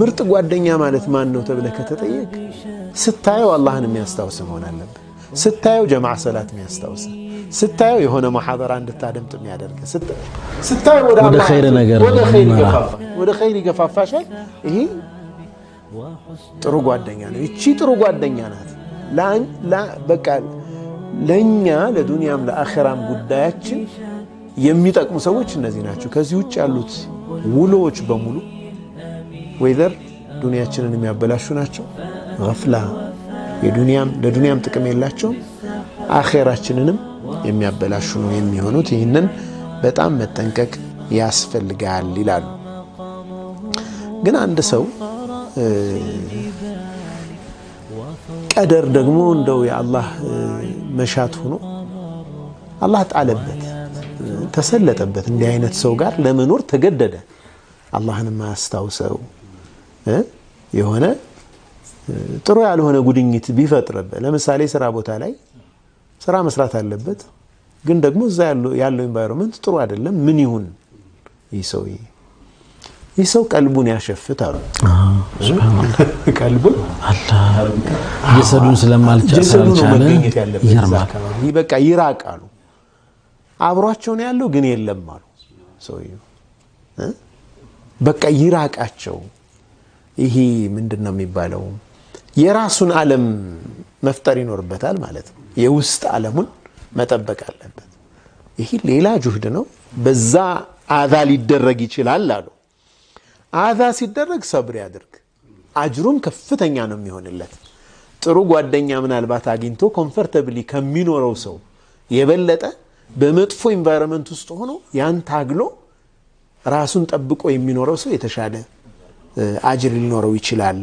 ምርጥ ጓደኛ ማለት ማን ነው ተብለህ ከተጠየቅ ስታየው አላህን የሚያስታውስ መሆን አለበት። ስታየው ጀማዓ ሰላት የሚያስታውስ፣ ስታየው የሆነ መሐደራ እንድታደምጥ የሚያደርግ፣ ስታየው ወደ አላህ ወደ ኸይር ይገፋፋሻል። ይሄ ጥሩ ጓደኛ ነው። እቺ ጥሩ ጓደኛ ናት። በቃ ለኛ ለዱንያም ለአኺራም ጉዳያችን የሚጠቅሙ ሰዎች እነዚህ ናቸው። ከዚህ ውጭ ያሉት ውሎች በሙሉ ወይዘር ዱንያችንን የሚያበላሹ ናቸው፣ ገፍላ ለዱንያም ጥቅም የላቸውም፣ አኺራችንንም የሚያበላሹ ነው የሚሆኑት። ይህንን በጣም መጠንቀቅ ያስፈልጋል ይላሉ። ግን አንድ ሰው ቀደር ደግሞ እንደው የአላህ መሻት ሆኖ አላህ ጣለበት፣ ተሰለጠበት፣ እንዲህ አይነት ሰው ጋር ለመኖር ተገደደ። አላህን ማያስታውሰው የሆነ ጥሩ ያልሆነ ጉድኝት ቢፈጥርበት፣ ለምሳሌ ስራ ቦታ ላይ ስራ መስራት አለበት፣ ግን ደግሞ እዛ ያለው ኢንቫይሮንመንት ጥሩ አይደለም። ምን ይሁን ይህ ሰው ቀልቡን ያሸፍታሉ። ሱብሃንአላህ ቀልቡን ጀሰዱን ስለማልቻለ በቃ ይራቃሉ። አብሯቸው ነው ያለው ግን የለም አሉ ሰውየው። በቃ ይራቃቸው። ይሄ ምንድነው የሚባለው? የራሱን ዓለም መፍጠር ይኖርበታል ማለት ነው። የውስጥ ዓለሙን መጠበቅ አለበት። ይሄ ሌላ ጁህድ ነው። በዛ አዛ ሊደረግ ይችላል አሉ። አዛ ሲደረግ ሰብር ያድርግ፣ አጅሩም ከፍተኛ ነው የሚሆንለት። ጥሩ ጓደኛ ምናልባት አግኝቶ ኮምፎርታብሊ ከሚኖረው ሰው የበለጠ በመጥፎ ኢንቫይሮንመንት ውስጥ ሆኖ ያን ታግሎ ራሱን ጠብቆ የሚኖረው ሰው የተሻለ አጅር ሊኖረው ይችላል